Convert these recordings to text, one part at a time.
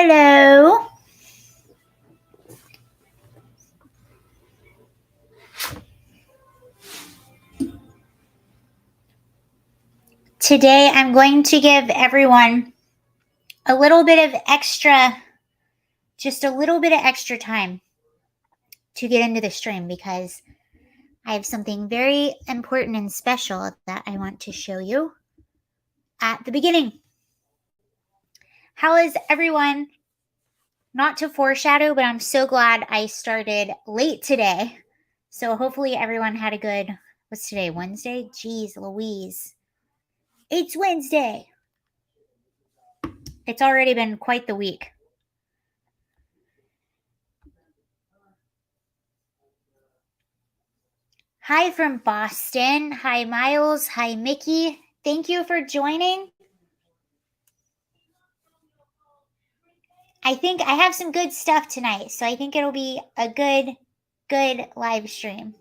Hello. Today I'm going to give everyone a little bit of extra, just a little bit of extra time to get into the stream because I have something very important and special that I want to show you at the beginning. How is everyone? Not to foreshadow, but I'm so glad I started late today. So hopefully everyone had a good, what's today, Wednesday? Jeez Louise. It's Wednesday. It's already been quite the week. Hi from Boston. Hi, Miles. Hi, Mickey. Thank you for joining. I think I have some good stuff tonight, so I think it'll be a good live stream.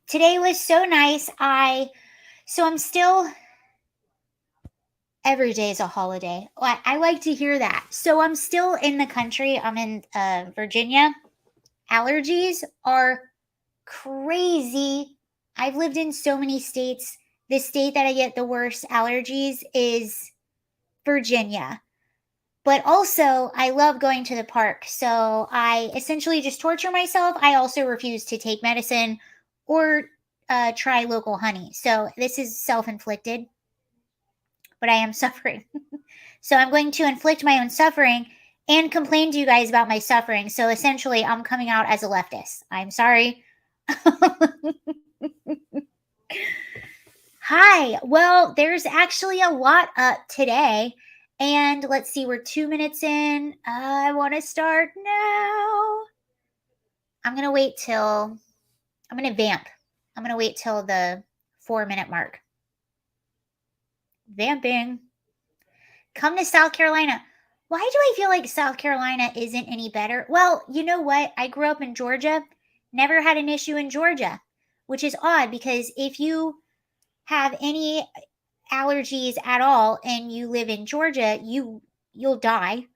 Today was so nice. I'm still, every day is a holiday. I like to hear that. So I'm still in the country. I'm in Virginia. Allergies are crazy. I've lived in so many states. The state that I get the worst allergies is Virginia. But also, I love going to the park. So I essentially just torture myself. I also refuse to take medicine or try local honey. So this is self-inflicted, but I am suffering. So I'm going to inflict my own suffering and complain to you guys about my suffering. So essentially, I'm coming out as a leftist. I'm sorry. Hi. Well, there's actually a lot up today. And let's see, we're 2 minutes in. I want to start now. I'm going to vamp. I'm going to wait till the 4-minute mark. Vamping. Come to South Carolina. Why do I feel like South Carolina isn't any better? Well, you know what? I grew up in Georgia. Never had an issue in Georgia, which is odd because if you have any allergies at all and you live in Georgia, you'll die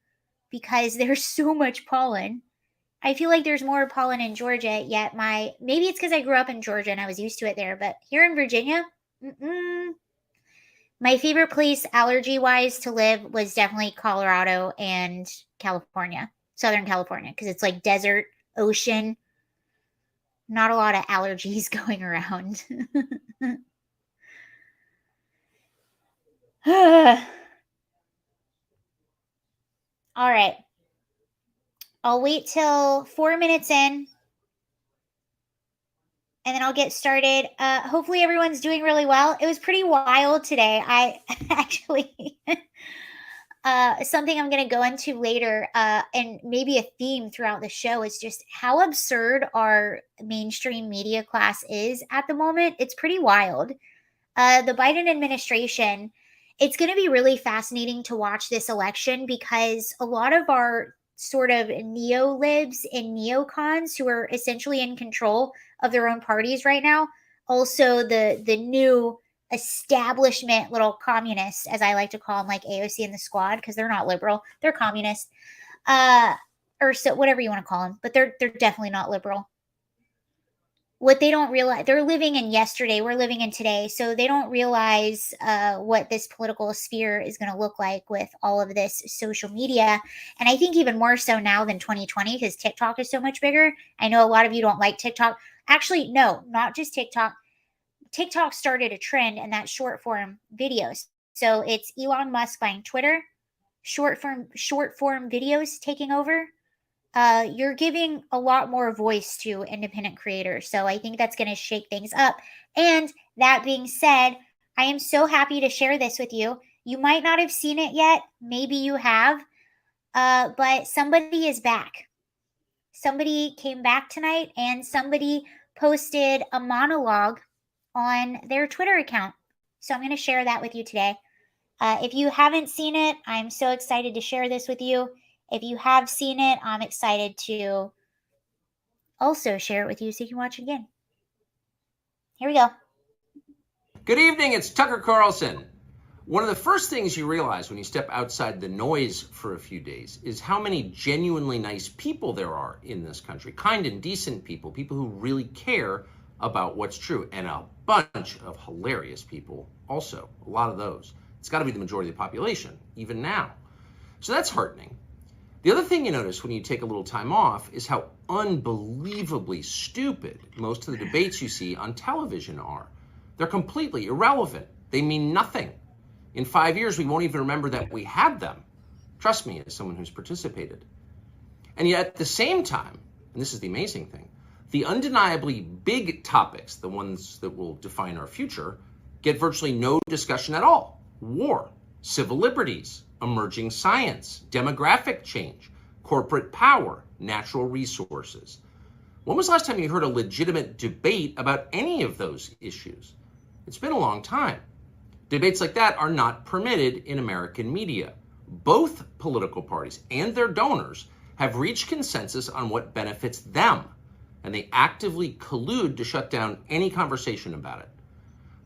because there's so much pollen. I feel like there's more pollen in Georgia, yet maybe it's because I grew up in Georgia and I was used to it there, but here in Virginia, my favorite place allergy-wise to live was definitely Colorado and California, Southern California, because it's like desert, ocean, not a lot of allergies going around. All right. I'll wait till 4 minutes in, and then I'll get started. Hopefully everyone's doing really well. It was pretty wild today. I actually, something I'm going to go into later, and maybe a theme throughout the show is just how absurd our mainstream media class is at the moment. It's pretty wild. The Biden administration, it's going to be really fascinating to watch this election because a lot of our sort of neo-libs and neocons who are essentially in control of their own parties right now, also the new establishment little communists, as I like to call them, like AOC and the squad, because they're not liberal, they're communist, or so whatever you want to call them, but they're definitely not liberal. What they don't realize, they're living in yesterday, we're living in today, so they don't realize what this political sphere is going to look like with all of this social media. And I think even more so now than 2020 because TikTok is so much bigger. I know a lot of you don't like TikTok. Actually, no, not just TikTok. TikTok started a trend, and that's short form videos. So it's Elon Musk buying Twitter, short form videos taking over. You're giving a lot more voice to independent creators. So I think that's going to shake things up. And that being said, I am so happy to share this with you. You might not have seen it yet. Maybe you have. But somebody is back. Somebody came back tonight and somebody posted a monologue on their Twitter account. So I'm going to share that with you today. If you haven't seen it, I'm so excited to share this with you. If you have seen it, I'm excited to also share it with you so you can watch it again. Here we go. Good evening, it's Tucker Carlson. One of the first things you realize when you step outside the noise for a few days is how many genuinely nice people there are in this country. Kind and decent people, people who really care about what's true, and a bunch of hilarious people also, a lot of those. It's got to be the majority of the population, even now. So that's heartening. The other thing you notice when you take a little time off is how unbelievably stupid most of the debates you see on television are. They're completely irrelevant. They mean nothing. In 5 years, we won't even remember that we had them. Trust me, as someone who's participated. And yet at the same time, and this is the amazing thing, the undeniably big topics, the ones that will define our future, get virtually no discussion at all. War, civil liberties, emerging science, demographic change, corporate power, natural resources. When was the last time you heard a legitimate debate about any of those issues? It's been a long time. Debates like that are not permitted in American media. Both political parties and their donors have reached consensus on what benefits them, and they actively collude to shut down any conversation about it.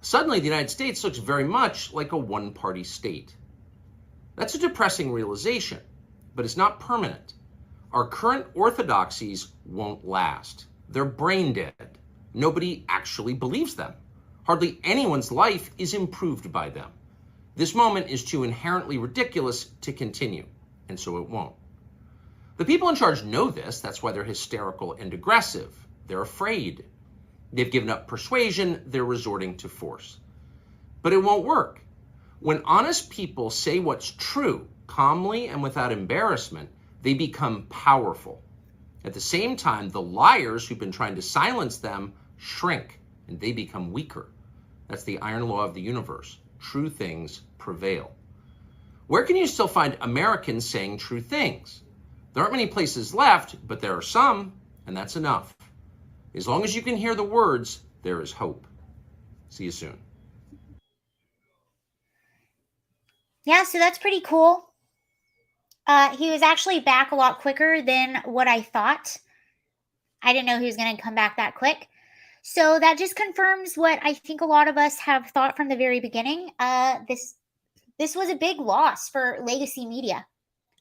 Suddenly, the United States looks very much like a one-party state. That's a depressing realization, but it's not permanent. Our current orthodoxies won't last. They're brain dead. Nobody actually believes them. Hardly anyone's life is improved by them. This moment is too inherently ridiculous to continue, and so it won't. The people in charge know this. That's why they're hysterical and aggressive. They're afraid. They've given up persuasion. They're resorting to force. But it won't work. When honest people say what's true, calmly and without embarrassment, they become powerful. At the same time, the liars who've been trying to silence them shrink, and they become weaker. That's the iron law of the universe. True things prevail. Where can you still find Americans saying true things? There aren't many places left, but there are some, and that's enough. As long as you can hear the words, there is hope. See you soon. Yeah, so that's pretty cool. He was actually back a lot quicker than what I thought. I didn't know he was going to come back that quick. So that just confirms what I think a lot of us have thought from the very beginning. This was a big loss for legacy media,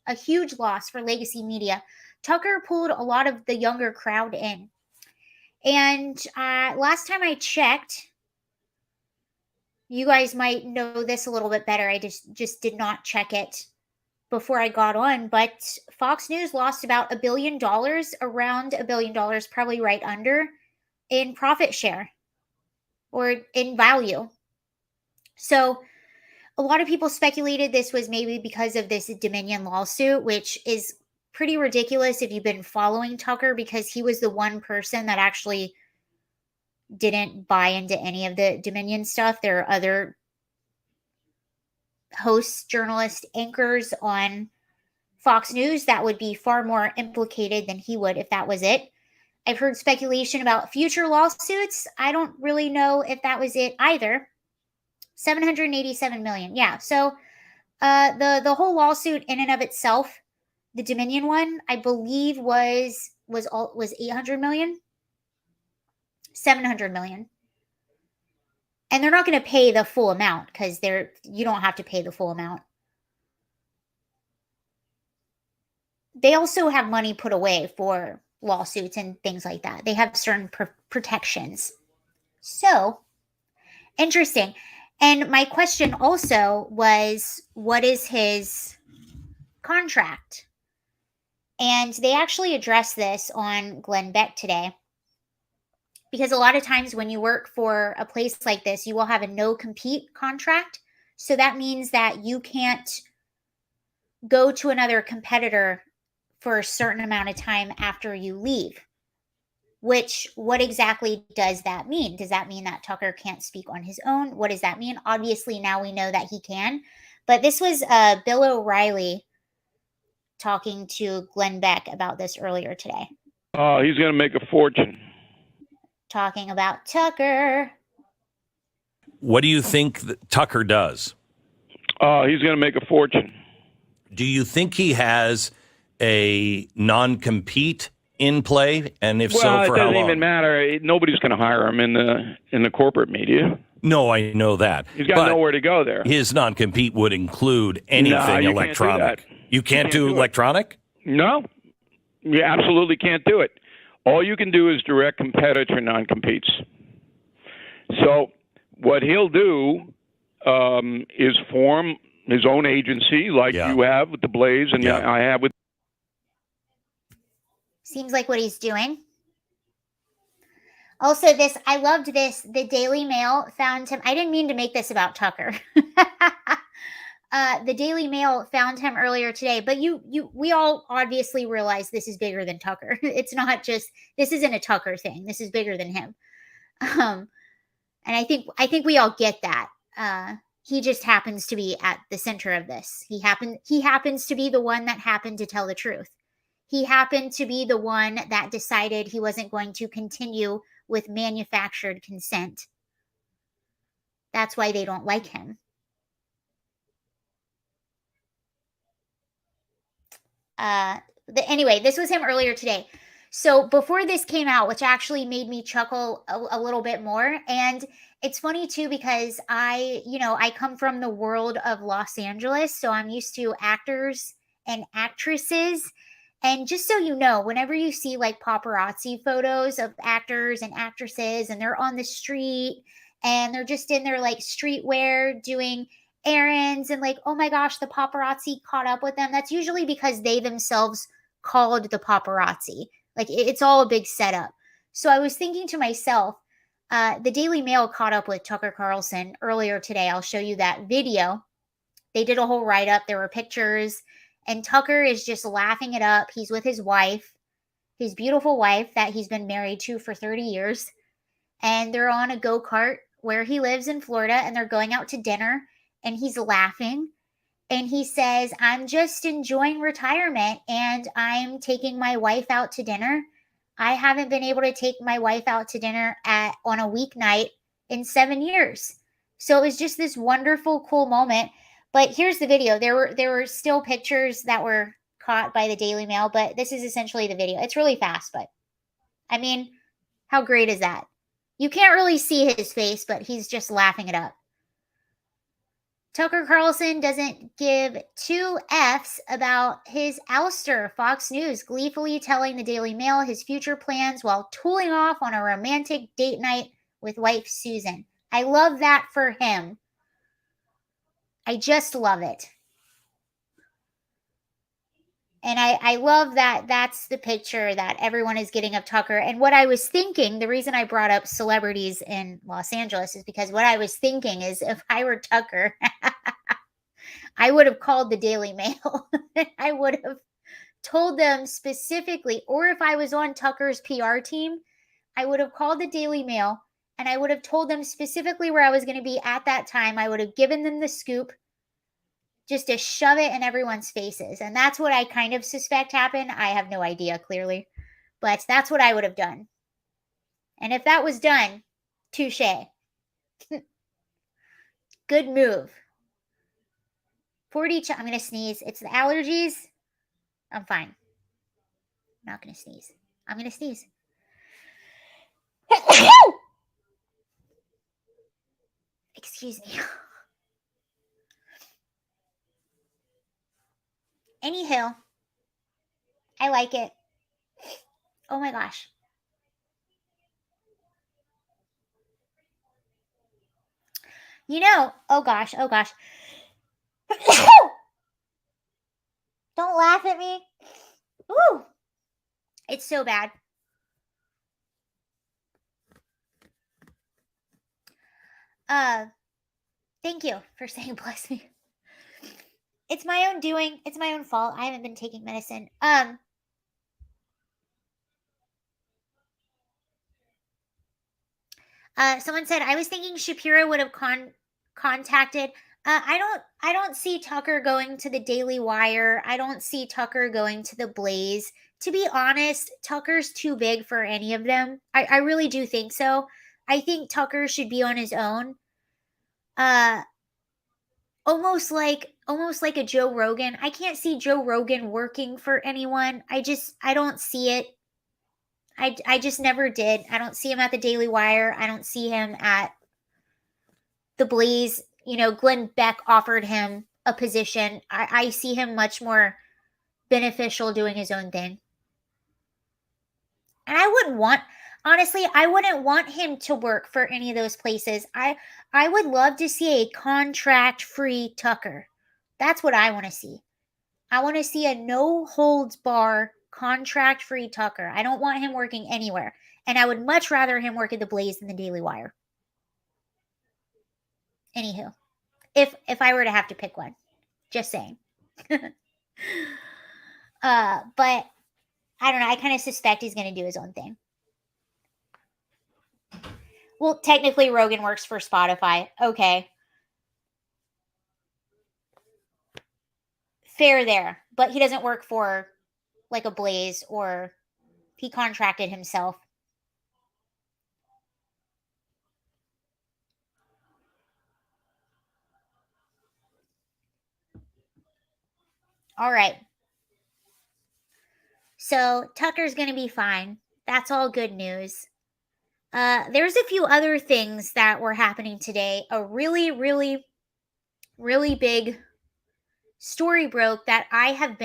a huge loss for legacy media. Tucker pulled a lot of the younger crowd in. And last time I checked, you guys might know this a little bit better. I just did not check it before I got on, but Fox News lost about $1 billion, around $1 billion, probably right under, in profit share or in value. So a lot of people speculated this was maybe because of this Dominion lawsuit, which is pretty ridiculous if you've been following Tucker, because he was the one person that actually didn't buy into any of the Dominion stuff. There are other hosts, journalists, anchors on Fox News that would be far more implicated than he would if that was it. I've heard speculation about future lawsuits. I don't really know if that was it either. $787 million. Yeah. So the whole lawsuit in and of itself, the Dominion one, I believe was 800 million, 700 million. And they're not going to pay the full amount because you don't have to pay the full amount. They also have money put away for lawsuits and things like that. They have certain protections. So, interesting. And my question also was, what is his contract? And they actually addressed this on Glenn Beck today. Because a lot of times when you work for a place like this, you will have a no-compete contract. So that means that you can't go to another competitor for a certain amount of time after you leave. What exactly does that mean? Does that mean that Tucker can't speak on his own? What does that mean? Obviously, now we know that he can. But this was Bill O'Reilly talking to Glenn Beck about this earlier today. He's going to make a fortune. Talking about Tucker. What do you think that Tucker does? He's going to make a fortune. Do you think he has a non-compete in play? And if so, for how long? It doesn't even matter. Nobody's going to hire him in the corporate media. No, I know that. He's got But nowhere to go there. his non-compete would include anything you electronic. Can't do that. You can't do do electronic? No, you absolutely can't do it. All you can do is direct competitor non-competes. So what he'll do is form his own agency like you have with the Blaze and I have with. Seems like what he's doing. Also, I loved this. The Daily Mail found him. I didn't mean to make this about Tucker. The Daily Mail found him earlier today, but we all obviously realize this is bigger than Tucker. It's not just, this isn't a Tucker thing. This is bigger than him. And I think we all get that. He just happens to be at the center of this. He happens to be the one that happened to tell the truth. He happened to be the one that decided he wasn't going to continue with manufactured consent. That's why they don't like him. Anyway, this was him earlier today. So before this came out, which actually made me chuckle a little bit more. And it's funny too, because I come from the world of Los Angeles. So I'm used to actors and actresses. And just so you know, whenever you see like paparazzi photos of actors and actresses and they're on the street and they're just in their like streetwear doing errands and like, oh my gosh, the paparazzi caught up with them. That's usually because they themselves called the paparazzi. Like it's all a big setup. So I was thinking to myself, the Daily Mail caught up with Tucker Carlson earlier today. I'll show you that video. They did a whole write-up. There were pictures. And Tucker is just laughing it up. He's with his wife, his beautiful wife that he's been married to for 30 years. And they're on a go-kart where he lives in Florida. And they're going out to dinner. And he's laughing. And he says, I'm just enjoying retirement. And I'm taking my wife out to dinner. I haven't been able to take my wife out to dinner on a weeknight in 7 years. So it was just this wonderful, cool moment. But here's the video. There were still pictures that were caught by the Daily Mail, but this is essentially the video. It's really fast, but I mean, how great is that? You can't really see his face, but he's just laughing it up. Tucker Carlson doesn't give 2 Fs about his ouster. Fox News gleefully telling the Daily Mail his future plans while tooling off on a romantic date night with wife Susan. I love that for him. I just love it. And I love that that's the picture that everyone is getting of Tucker. And what I was thinking, the reason I brought up celebrities in Los Angeles is because what I was thinking is if I were Tucker, I would have called the Daily Mail. I would have told them specifically, or if I was on Tucker's PR team, I would have called the Daily Mail and I would have told them specifically where I was going to be at that time. I would have given them the scoop just to shove it in everyone's faces. And that's what I kind of suspect happened. I have no idea, clearly. But that's what I would have done. And if that was done, touche. Good move. 40, I'm going to sneeze. It's the allergies. I'm fine. I'm not going to sneeze. I'm going to sneeze. Excuse me. Anyhow, I like it. Oh my gosh. You know, oh gosh. Don't laugh at me. Ooh. It's so bad. Thank you for saying bless me. It's my own doing. It's my own fault. I haven't been taking medicine. Someone said, I was thinking Shapiro would have contacted. I don't see Tucker going to the Daily Wire. I don't see Tucker going to the Blaze. To be honest, Tucker's too big for any of them. I really do think so. I think Tucker should be on his own. Almost like a Joe Rogan. I can't see Joe Rogan working for anyone. I don't see it. I just never did. I don't see him at the Daily Wire. I don't see him at the Blaze, Glenn Beck offered him a position. I see him much more beneficial doing his own thing. And I wouldn't want him to work for any of those places. I would love to see a contract-free Tucker. That's what I want to see. I want to see a no-holds-bar, contract-free Tucker. I don't want him working anywhere. And I would much rather him work at the Blaze than the Daily Wire. Anywho, if I were to have to pick one. Just saying. But I don't know. I kind of suspect he's going to do his own thing. Well, technically, Rogan works for Spotify. Okay. Fair there. But he doesn't work for like a Blaze, or he contracted himself. All right. So Tucker's going to be fine. That's all good news. There's a few other things that were happening today. A really, really, really big story broke that I have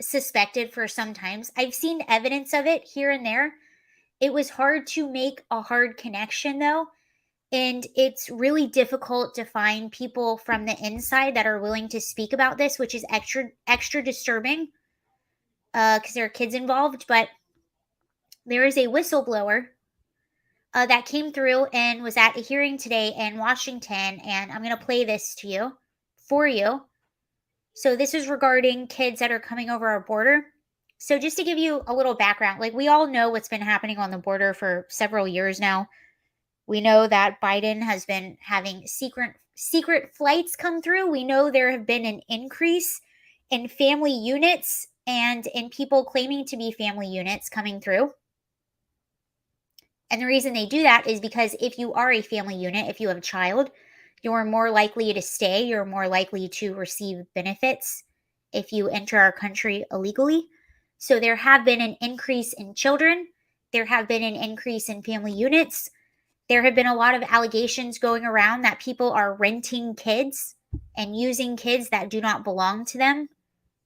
suspected for some times. I've seen evidence of it here and there. It was hard to make a hard connection though. And it's really difficult to find people from the inside that are willing to speak about this, which is extra disturbing because there are kids involved. But there is a whistleblower that came through and was at a hearing today in Washington, and I'm going to play this for you. So this is regarding kids that are coming over our border. So just to give you a little background, like we all know what's been happening on the border for several years now. We know that Biden has been having secret flights come through. We know there have been an increase in family units and in people claiming to be family units coming through. And the reason they do that is because if you are a family unit, if you have a child, you're more likely to stay. You're more likely to receive benefits if you enter our country illegally. So there have been an increase in children. There have been an increase in family units. There have been a lot of allegations going around that people are renting kids and using kids that do not belong to them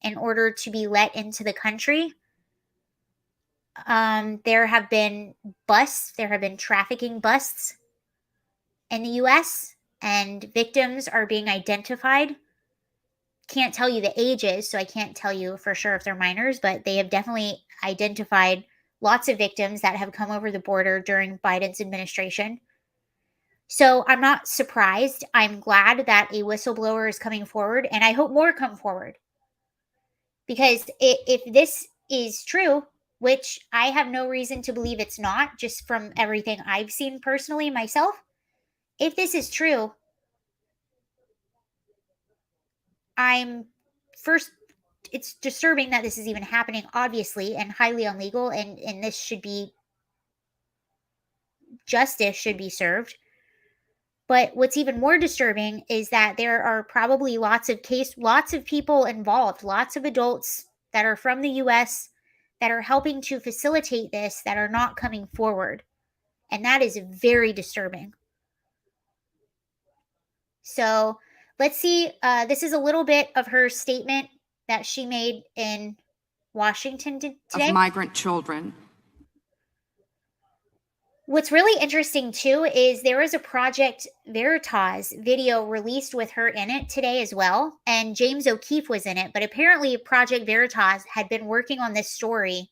in order to be let into the country. There have been trafficking busts in the U.S., and victims are being identified. Can't tell you the ages, so I can't tell you for sure if they're minors, but they have definitely identified lots of victims that have come over the border during Biden's administration. So I'm not surprised. I'm glad that a whistleblower is coming forward, and I hope more come forward. Because if this is true, which I have no reason to believe it's not, just from everything I've seen personally myself, if this is true, it's disturbing that this is even happening, obviously, and highly illegal, and this should be, justice should be served. But what's even more disturbing is that there are probably lots of people involved, lots of adults that are from the U.S. that are helping to facilitate this that are not coming forward. And that is very disturbing. So let's see. This is a little bit of her statement that she made in Washington today. Of migrant children. What's really interesting, too, is there was a Project Veritas video released with her in it today as well. And James O'Keefe was in it. But apparently Project Veritas had been working on this story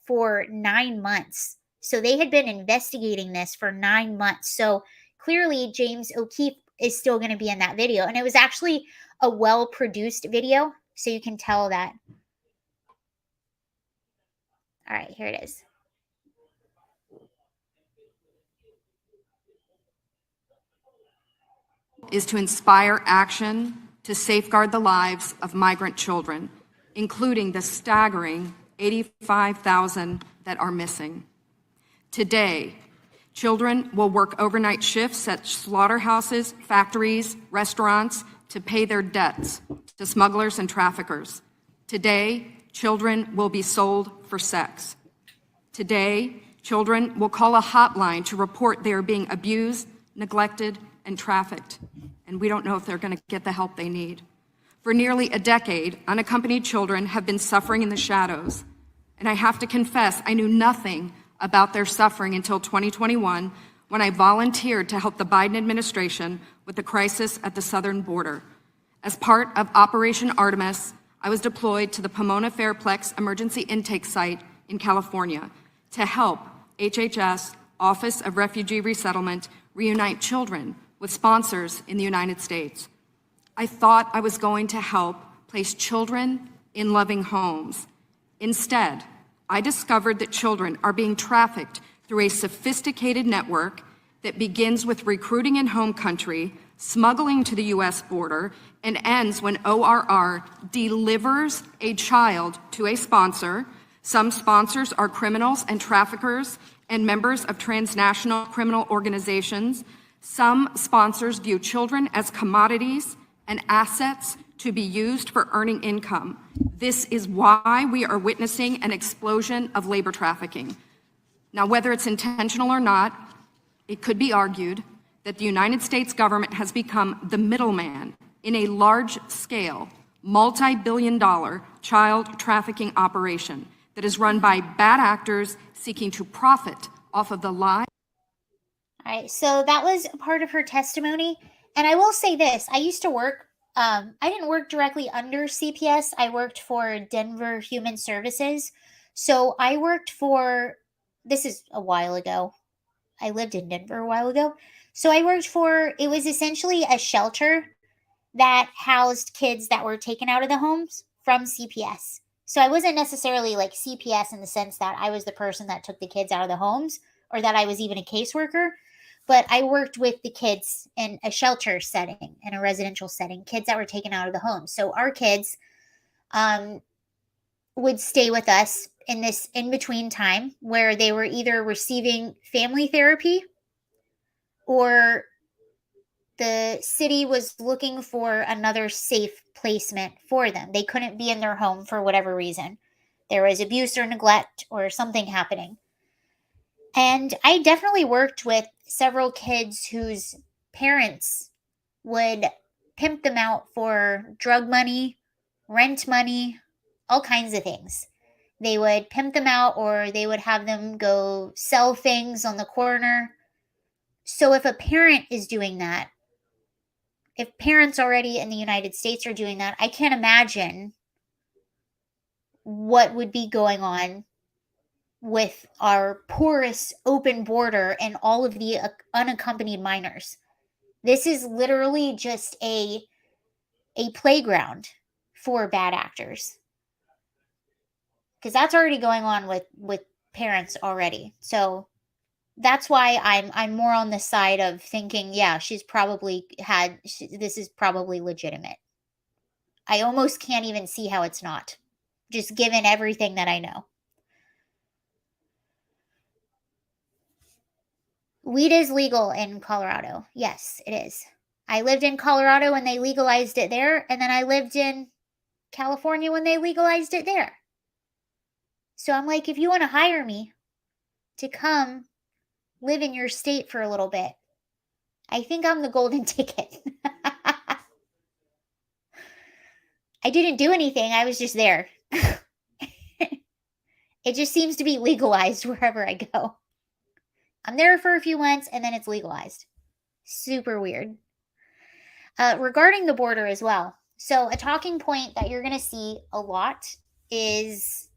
for 9 months. So they had been investigating this for 9 months. So clearly James O'Keefe is still going to be in that video. And it was actually a well-produced video. So you can tell that. All right, here it is. Is to inspire action to safeguard the lives of migrant children, including the staggering 85,000 that are missing. Today, children will work overnight shifts at slaughterhouses, factories, restaurants to pay their debts to smugglers and traffickers. Today, children will be sold for sex. Today, children will call a hotline to report they are being abused, neglected, and trafficked. And we don't know if they're going to get the help they need. For nearly a decade, unaccompanied children have been suffering in the shadows. And I have to confess, I knew nothing about their suffering until 2021, when I volunteered to help the Biden administration with the crisis at the southern border. As part of Operation Artemis, I was deployed to the Pomona Fairplex Emergency Intake Site in California to help HHS, Office of Refugee Resettlement, reunite children with sponsors in the United States. I thought I was going to help place children in loving homes. Instead, I discovered that children are being trafficked through a sophisticated network that begins with recruiting in home country, smuggling to the U.S. border, and ends when ORR delivers a child to a sponsor. Some sponsors are criminals and traffickers and members of transnational criminal organizations. Some sponsors view children as commodities and assets to be used for earning income. This is why we are witnessing an explosion of labor trafficking. Now, whether it's intentional or not, it could be argued that the United States government has become the middleman in a large-scale, multi-billion-dollar child trafficking operation that is run by bad actors seeking to profit off of the lives. All right, so that was a part of her testimony. And I will say this, I used to work, I didn't work directly under CPS. I worked for Denver Human Services. So I worked for, this is a while ago. I lived in Denver a while ago. So I worked for, it was essentially a shelter that housed kids that were taken out of the homes from CPS. So I wasn't necessarily like CPS in the sense that I was the person that took the kids out of the homes or that I was even a caseworker, but I worked with the kids in a shelter setting, in a residential setting, kids that were taken out of the home. So our kids would stay with us in this in-between time where they were either receiving family therapy or the city was looking for another safe placement for them. They couldn't be in their home for whatever reason. There was abuse or neglect or something happening. And I definitely worked with several kids whose parents would pimp them out for drug money, rent money, all kinds of things. They would pimp them out or they would have them go sell things on the corner. So if a parent is doing that, if parents already in the United States are doing that, I can't imagine what would be going on with our porous open border and all of the unaccompanied minors. This is literally just a playground for bad actors. Because that's already going on with parents already. So that's why I'm more on the side of thinking, yeah, this is probably legitimate. I almost can't even see how it's not, just given everything that I know. Weed is legal in Colorado. Yes, it is. I lived in Colorado when they legalized it there, and then I lived in California when they legalized it there. So I'm like, if you want to hire me to come live in your state for a little bit, I think I'm the golden ticket. I didn't do anything. I was just there. It just seems to be legalized wherever I go. I'm there for a few months and then it's legalized. Super weird. Regarding the border as well. So a talking point that you're going to see a lot is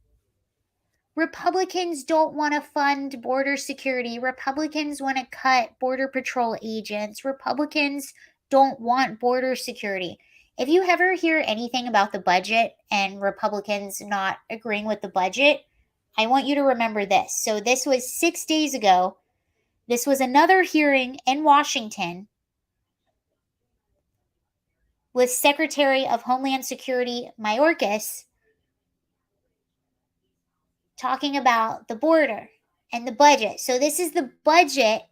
Republicans don't want to fund border security. Republicans want to cut Border Patrol agents. Republicans don't want border security. If you ever hear anything about the budget and Republicans not agreeing with the budget, I want you to remember this. So this was 6 days ago. This was another hearing in Washington with Secretary of Homeland Security Mayorkas talking about the border and the budget. So this is the budget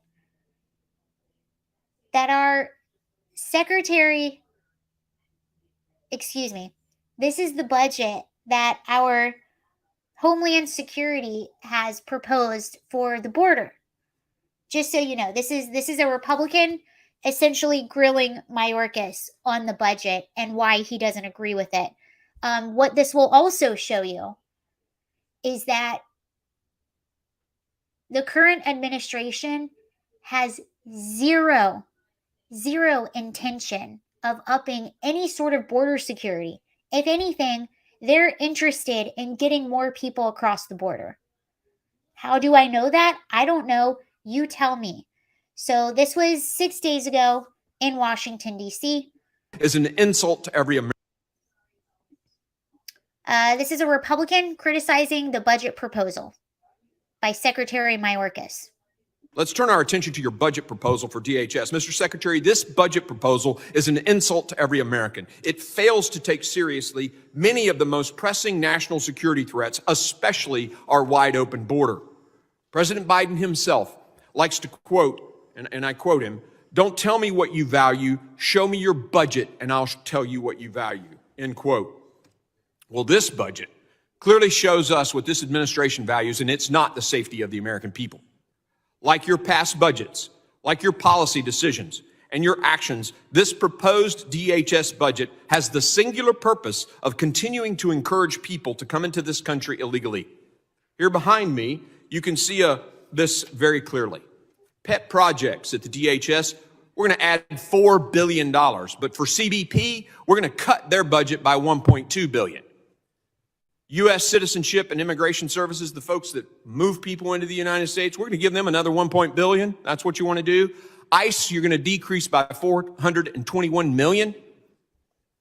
that our secretary, this is the budget that our Homeland Security has proposed for the border. Just so you know, this is a Republican essentially grilling Mayorkas on the budget and why he doesn't agree with it. What this will also show you is that the current administration has zero intention of upping any sort of border security. If anything, they're interested in getting more people across the border. How do I know that? I don't know. You tell me. So this was 6 days ago in Washington, D.C. Is an insult to every American. This is a Republican criticizing the budget proposal by Secretary Mayorkas. Let's turn our attention to your budget proposal for DHS. Mr. Secretary, this budget proposal is an insult to every American. It fails to take seriously many of the most pressing national security threats, especially our wide open border. President Biden himself likes to quote, and I quote him, "Don't tell me what you value, show me your budget and I'll tell you what you value," end quote. Well, this budget clearly shows us what this administration values, and it's not the safety of the American people. Like your past budgets, like your policy decisions and your actions, this proposed DHS budget has the singular purpose of continuing to encourage people to come into this country illegally. Here behind me, you can see this very clearly. Pet projects at the DHS, we're going to add $4 billion, but for CBP, we're going to cut their budget by $1.2 billion. U.S. Citizenship and Immigration Services, the folks that move people into the United States, we're going to give them another $1 billion. That's what you want to do. ICE, you're going to decrease by $421 million.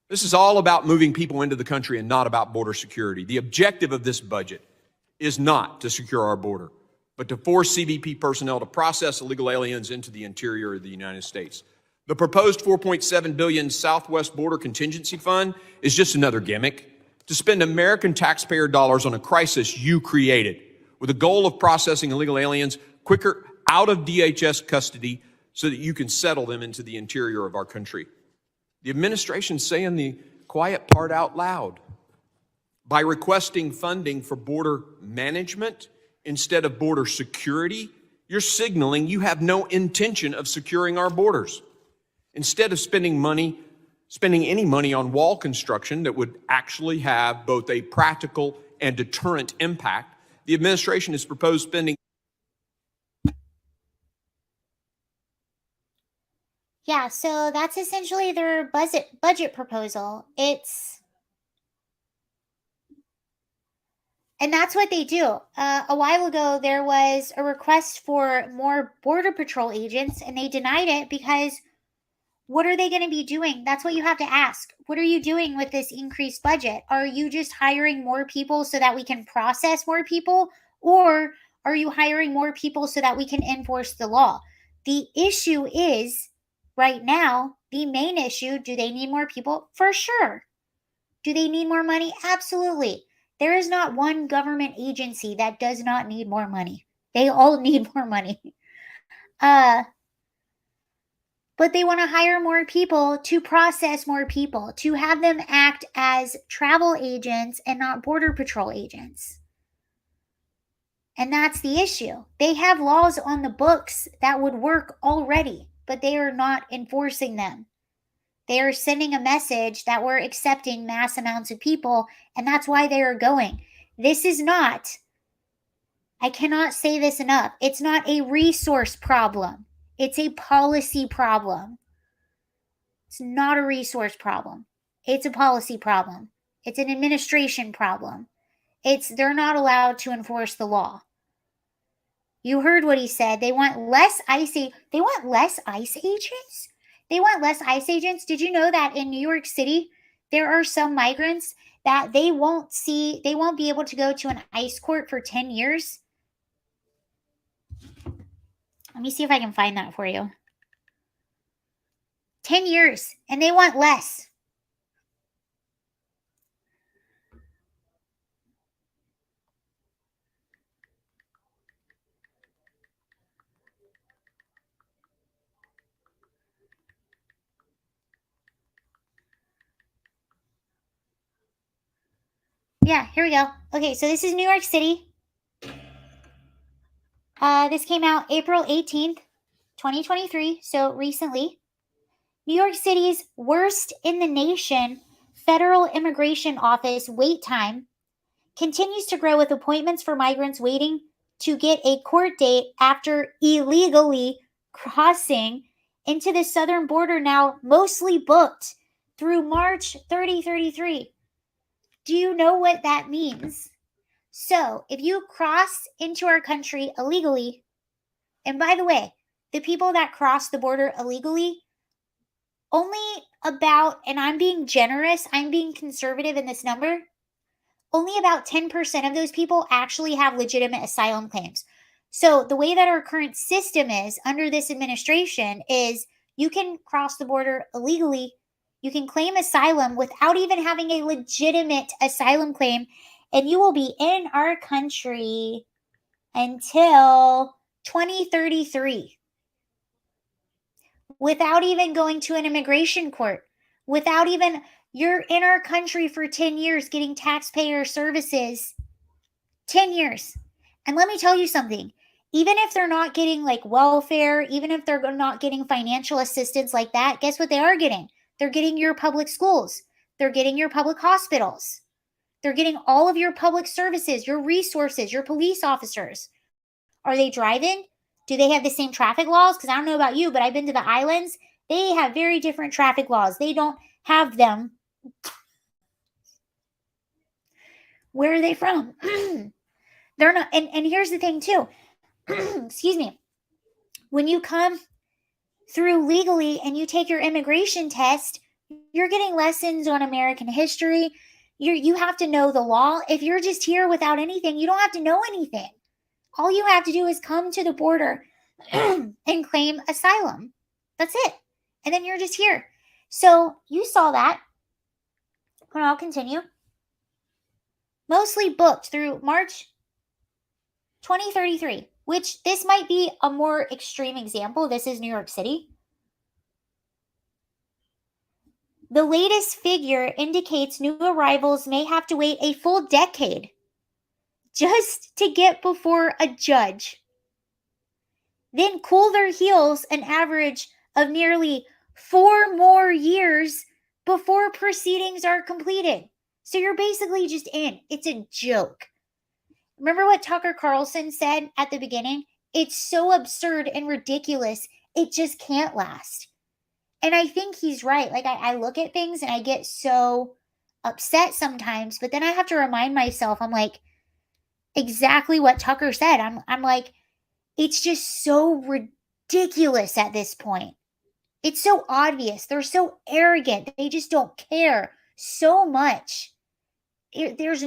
This is all about moving people into the country and not about border security. The objective of this budget is not to secure our border, but to force CBP personnel to process illegal aliens into the interior of the United States. The proposed $4.7 billion Southwest Border Contingency Fund is just another gimmick to spend American taxpayer dollars on a crisis you created with the goal of processing illegal aliens quicker out of DHS custody so that you can settle them into the interior of our country. The administration's saying the quiet part out loud. By requesting funding for border management instead of border security, you're signaling you have no intention of securing our borders. Instead of spending any money on wall construction that would actually have both a practical and deterrent impact, the administration has proposed spending. Yeah, so that's essentially their budget proposal. And that's what they do. A while ago, there was a request for more Border Patrol agents, and they denied it because what are they going to be doing? That's what you have to ask. What are you doing with this increased budget? Are you just hiring more people so that we can process more people? Or are you hiring more people so that we can enforce the law? The issue is, right now, the main issue, do they need more people? For sure. Do they need more money? Absolutely. There is not one government agency that does not need more money. They all need more money. But they want to hire more people to process more people, to have them act as travel agents and not Border Patrol agents. And that's the issue. They have laws on the books that would work already, but they are not enforcing them. They are sending a message that we're accepting mass amounts of people, and that's why they are going. This is not, I cannot say this enough, it's not a resource problem. It's a policy problem. It's not a resource problem. It's a policy problem. It's an administration problem. They're not allowed to enforce the law. You heard what he said. They want less ICE agents? They want less ICE agents? Did you know that in New York City, there are some migrants that they won't be able to go to an ICE court for 10 years? Let me see if I can find that for you. 10 years, and they want less. Yeah, here we go. Okay, so this is New York City. This came out April 18th, 2023, so recently. New York City's worst in the nation federal immigration office wait time continues to grow, with appointments for migrants waiting to get a court date after illegally crossing into the southern border now mostly booked through March 3033. Do you know what that means? So, if you cross into our country illegally, and by the way, the people that cross the border illegally, only about, and I'm being generous, I'm being conservative in this number, only about 10% of those people actually have legitimate asylum claims. So the way that our current system is under this administration is you can cross the border illegally, you can claim asylum without even having a legitimate asylum claim, and you will be in our country until 2033 without even going to an immigration court, without even, you're in our country for 10 years getting taxpayer services. 10 years. And let me tell you something. Even if they're not getting like welfare, even if they're not getting financial assistance like that, guess what they are getting? They're getting your public schools. They're getting your public hospitals. They're getting all of your public services, your resources, your police officers. Are they driving? Do they have the same traffic laws? Because I don't know about you, but I've been to the islands. They have very different traffic laws. They don't have them. Where are they from? They're not. And here's the thing too. Excuse me. When you come through legally and you take your immigration test, you're getting lessons on American history. You have to know the law. If you're just here without anything, you don't have to know anything. All you have to do is come to the border and claim asylum. That's it. And then you're just here. So you saw that. And I'll continue. Mostly booked through March 2033, which this might be a more extreme example. This is New York City. The latest figure indicates new arrivals may have to wait a full decade just to get before a judge, then cool their heels an average of nearly 4 more years before proceedings are completed. So you're basically just in. It's a joke. Remember what Tucker Carlson said at the beginning? It's so absurd and ridiculous, it just can't last. And I think he's right. Like, I look at things and I get so upset sometimes, but then I have to remind myself, I'm like, exactly what Tucker said. I'm like, it's just so ridiculous at this point. It's so obvious. They're so arrogant. They just don't care so much. There's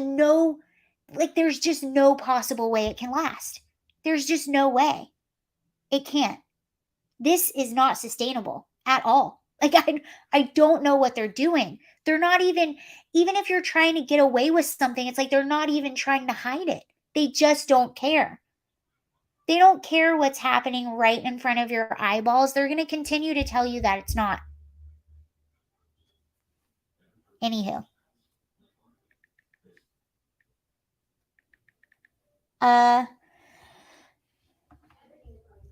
just no possible way it can last. There's just no way. It can't. This is not sustainable at all. Like, I don't know what they're doing. They're not even if you're trying to get away with something, it's like they're not even trying to hide it. They just don't care. They don't care what's happening right in front of your eyeballs. They're going to continue to tell you that it's not. Anywho.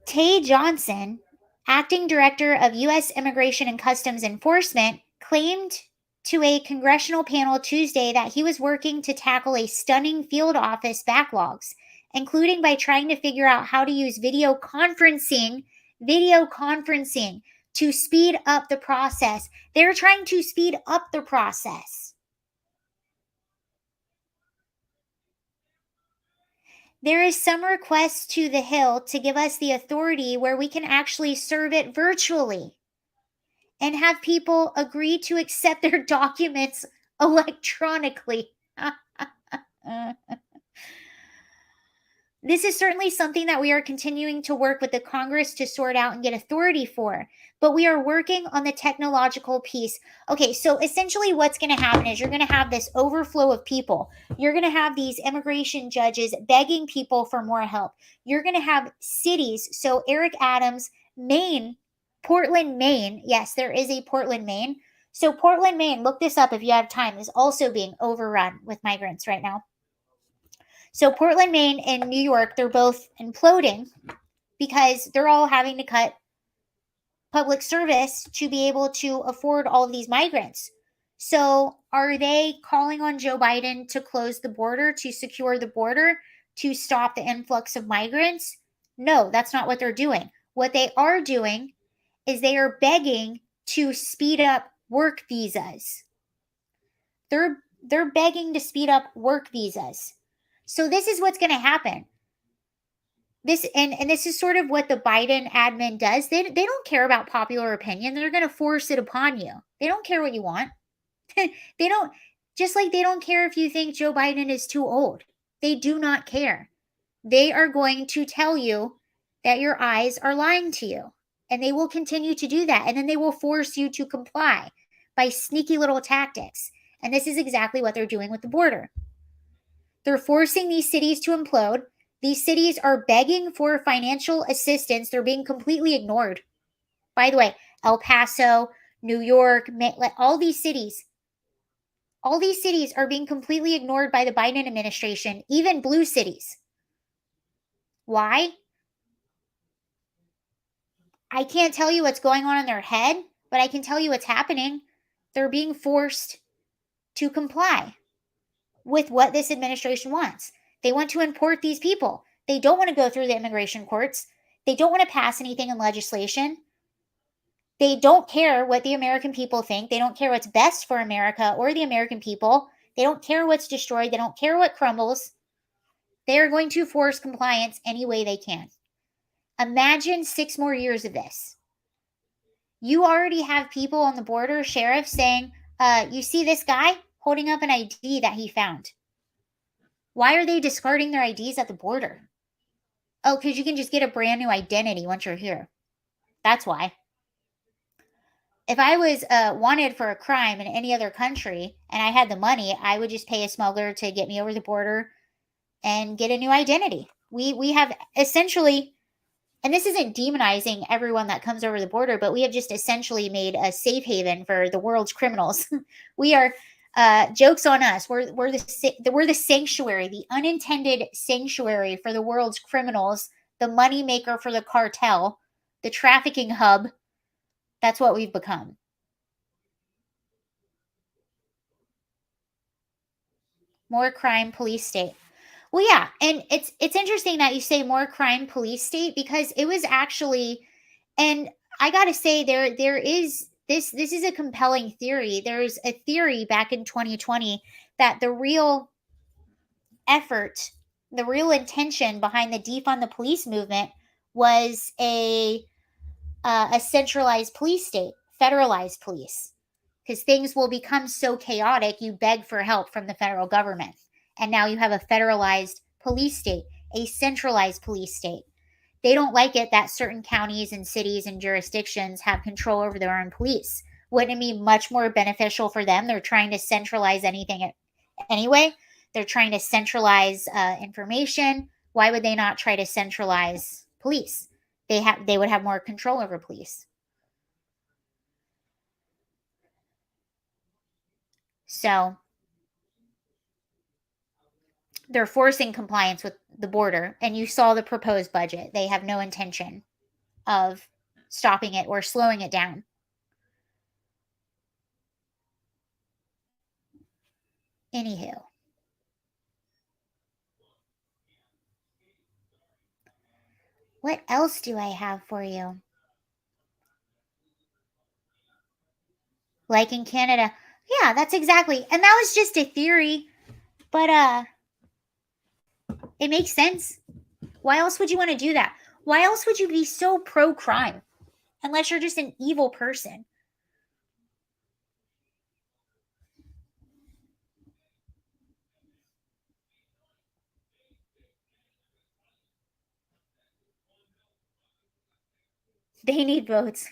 Tay Johnson, acting director of U.S. Immigration and Customs Enforcement, claimed to a congressional panel Tuesday that he was working to tackle a stunning field office backlogs, including by trying to figure out how to use video conferencing to speed up the process. They're trying to speed up the process. There is some request to the Hill to give us the authority where we can actually serve it virtually and have people agree to accept their documents electronically. This is certainly something that we are continuing to work with the Congress to sort out and get authority for, but we are working on the technological piece. Okay, so essentially what's going to happen is you're going to have this overflow of people. You're going to have these immigration judges begging people for more help. You're going to have cities. So Eric Adams, Maine, Portland, Maine. Yes, there is a Portland, Maine. So Portland, Maine, look this up if you have time, is also being overrun with migrants right now. So Portland, Maine and New York, they're both imploding because they're all having to cut public service to be able to afford all of these migrants. So are they calling on Joe Biden to close the border, to secure the border, to stop the influx of migrants? No, that's not what they're doing. What they are doing is they are begging to speed up work visas. They're begging to speed up work visas. So this is what's going to happen. This is sort of what the Biden admin does. They don't care about popular opinion. They're going to force it upon you. They don't care what you want. They don't, just like they don't care if you think Joe Biden is too old. They do not care. They are going to tell you that your eyes are lying to you. And they will continue to do that. And then they will force you to comply by sneaky little tactics. And this is exactly what they're doing with the border. They're forcing these cities to implode. These cities are begging for financial assistance. They're being completely ignored. By the way, El Paso, New York, all these cities are being completely ignored by the Biden administration, even blue cities. Why? I can't tell you what's going on in their head, but I can tell you what's happening. They're being forced to comply with what this administration wants. They want to import these people. They don't want to go through the immigration courts. They don't want to pass anything in legislation. They don't care what the American people think. They don't care what's best for America or the American people. They don't care what's destroyed. They don't care what crumbles. They are going to force compliance any way they can. Imagine 6 more years of this. You already have people on the border, sheriffs saying, you see this guy holding up an ID that he found. Why are they discarding their IDs at the border? Oh, because you can just get a brand new identity once you're here. That's why. If I was wanted for a crime in any other country and I had the money, I would just pay a smuggler to get me over the border and get a new identity. We have essentially, and this isn't demonizing everyone that comes over the border, but we have just essentially made a safe haven for the world's criminals. We are, jokes on us. We're the sanctuary, the unintended sanctuary for the world's criminals, the money maker for the cartel, the trafficking hub. That's what we've become. More crime, police state. Well, yeah, and it's interesting that you say more crime, police state, because it was actually, and I got to say there is this is a compelling theory. There's a theory back in 2020 that the real effort, the real intention behind the defund the police movement was a centralized police state, federalized police, because things will become so chaotic, you beg for help from the federal government. And now you have a federalized police state, a centralized police state. They don't like it that certain counties and cities and jurisdictions have control over their own police. Wouldn't it be much more beneficial for them? They're trying to centralize anything anyway. They're trying to centralize information. Why would they not try to centralize police? They would have more control over police. So they're forcing compliance with the border, and you saw the proposed budget. They have no intention of stopping it or slowing it down. Anywho. What else do I have for you? Like in Canada. Yeah, that's exactly. And that was just a theory, but it makes sense. Why else would you want to do that? Why else would you be so pro-crime? Unless you're just an evil person. They need votes.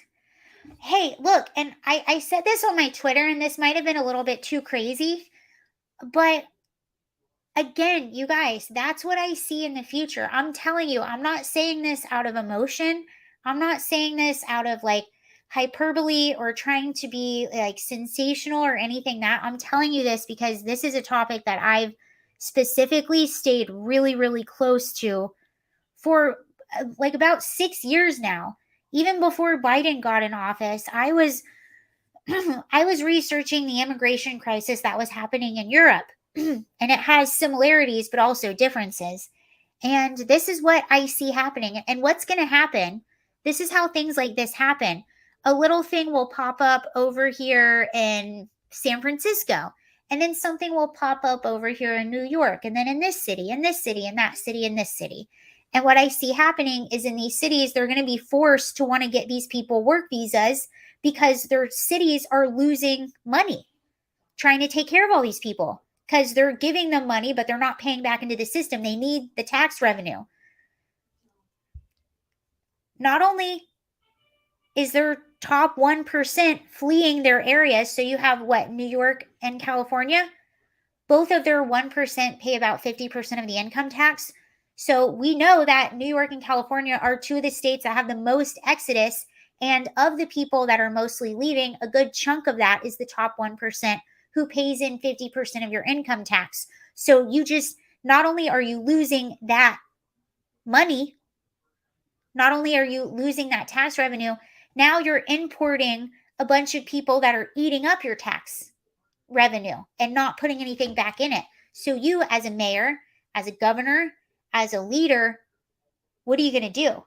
Hey, look, and I said this on my Twitter, and this might have been a little bit too crazy, but again, you guys, that's what I see in the future. I'm telling you, I'm not saying this out of emotion. I'm not saying this out of like hyperbole or trying to be like sensational or anything that. I'm telling you this because this is a topic that I've specifically stayed really, really close to for like about 6 years now. Even before Biden got in office, I was I was researching the immigration crisis that was happening in Europe. And it has similarities but also differences. And this is what I see happening. And what's going to happen? This is how things like this happen. A little thing will pop up over here in San Francisco, and then something will pop up over here in New York, and then in this city, and this city, and that city, and this city. And what I see happening is in these cities, they're going to be forced to want to get these people work visas because their cities are losing money trying to take care of all these people because they're giving them money, but they're not paying back into the system. They need the tax revenue. Not only is their top 1% fleeing their areas, so you have what, New York and California? Both of their 1% pay about 50% of the income tax. So we know that New York and California are two of the states that have the most exodus. And of the people that are mostly leaving, a good chunk of that is the top 1% who pays in 50% of your income tax. So you just, not only are you losing that money, not only are you losing that tax revenue, now you're importing a bunch of people that are eating up your tax revenue and not putting anything back in it. So you, as a mayor, as a governor, as a leader, what are you going to do?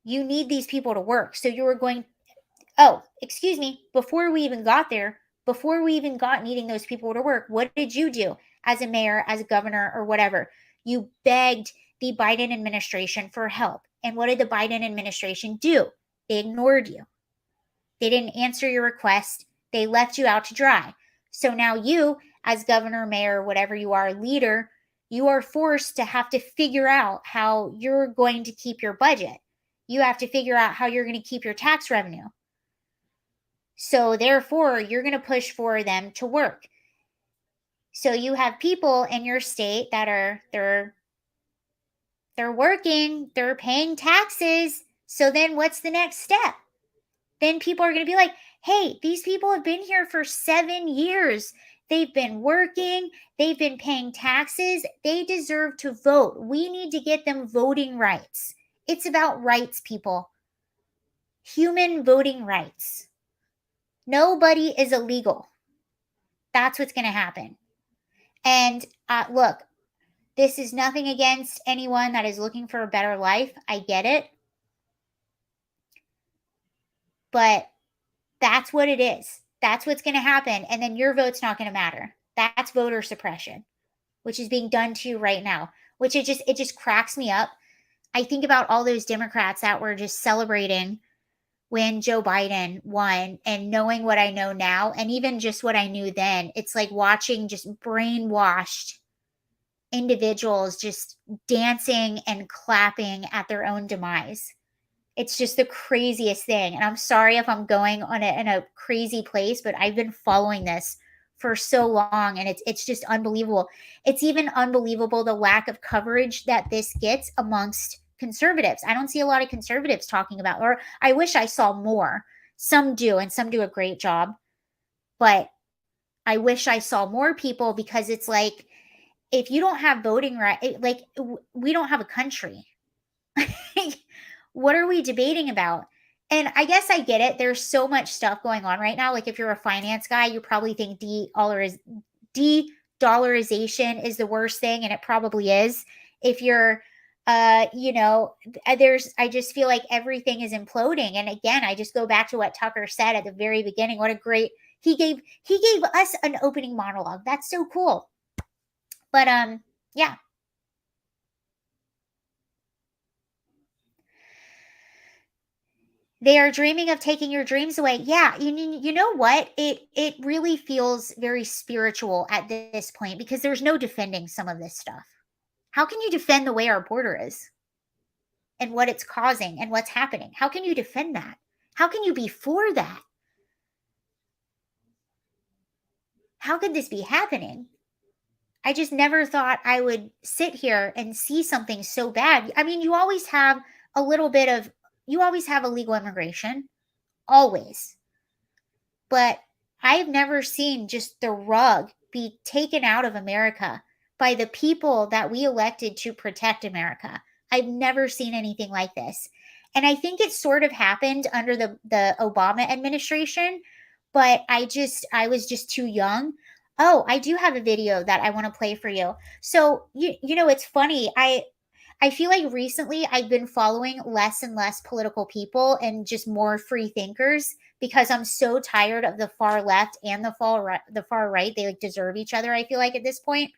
You need these people to work. So you are going, oh, excuse me, before we even got there, before we even got needing those people to work, what did you do as a mayor, as a governor, or whatever? You begged the Biden administration for help. And what did the Biden administration do? They ignored you. They didn't answer your request. They left you out to dry. So now you, as governor, mayor, whatever you are, leader, you are forced to have to figure out how you're going to keep your budget. You have to figure out how you're going to keep your tax revenue. So therefore, you're going to push for them to work. So you have people in your state that are, they're working, they're paying taxes. So then what's the next step? Then people are going to be like, hey, these people have been here for 7 years. They've been working. They've been paying taxes. They deserve to vote. We need to get them voting rights. It's about rights, people. Human voting rights. Nobody is illegal. That's what's going to happen. And look, this is nothing against anyone that is looking for a better life. I get it. But that's what it is. That's what's going to happen. And then your vote's not going to matter. That's voter suppression, which is being done to you right now, which it just cracks me up. I think about all those Democrats that were just celebrating when Joe Biden won, and knowing what I know now, and even just what I knew then, it's like watching just brainwashed individuals just dancing and clapping at their own demise. It's just the craziest thing. And I'm sorry if I'm going on in a crazy place, but I've been following this for so long, and it's just unbelievable. It's even unbelievable the lack of coverage that this gets amongst conservatives. I don't see a lot of conservatives talking about, or I wish I saw more. Some do, and some do a great job. But I wish I saw more people, because it's like, if you don't have voting rights, like, we don't have a country. What are we debating about? And I guess I get it. There's so much stuff going on right now. Like, if you're a finance guy, you probably think de-dollarization is the worst thing, and it probably is. If you're, I just feel like everything is imploding. And again, I just go back to what Tucker said at the very beginning. What a great, he gave us an opening monologue. That's so cool. But yeah. They are dreaming of taking your dreams away. Yeah, you know what? It really feels very spiritual at this point, because there's no defending some of this stuff. How can you defend the way our border is and what it's causing and what's happening? How can you defend that? How can you be for that? How could this be happening? I just never thought I would sit here and see something so bad. I mean, you always have illegal immigration, always. But I've never seen just the rug be taken out of America by the people that we elected to protect America. I've never seen anything like this. And I think it sort of happened under the Obama administration, but I was just too young. Oh, I do have a video that I want to play for you. So you know, it's funny. I feel like recently I've been following less and less political people and just more free thinkers because I'm so tired of the far left and the far right. They like deserve each other, I feel like, at this point.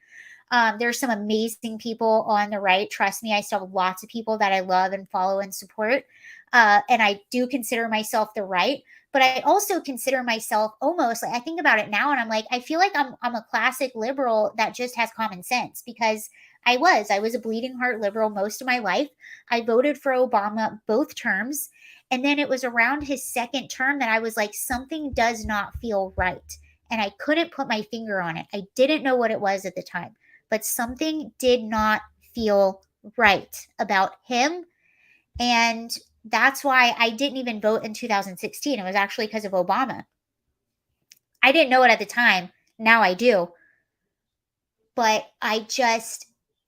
There's some amazing people on the right. Trust me, I still have lots of people that I love and follow and support. And I do consider myself the right, but I also consider myself almost like, I think about it now and I'm like, I feel like I'm a classic liberal that just has common sense because I was a bleeding heart liberal most of my life. I voted for Obama both terms. And then it was around his second term that I was like, something does not feel right. And I couldn't put my finger on it. I didn't know what it was at the time, but something did not feel right about him. And that's why I didn't even vote in 2016. It was actually because of Obama. I didn't know it at the time. Now I do. But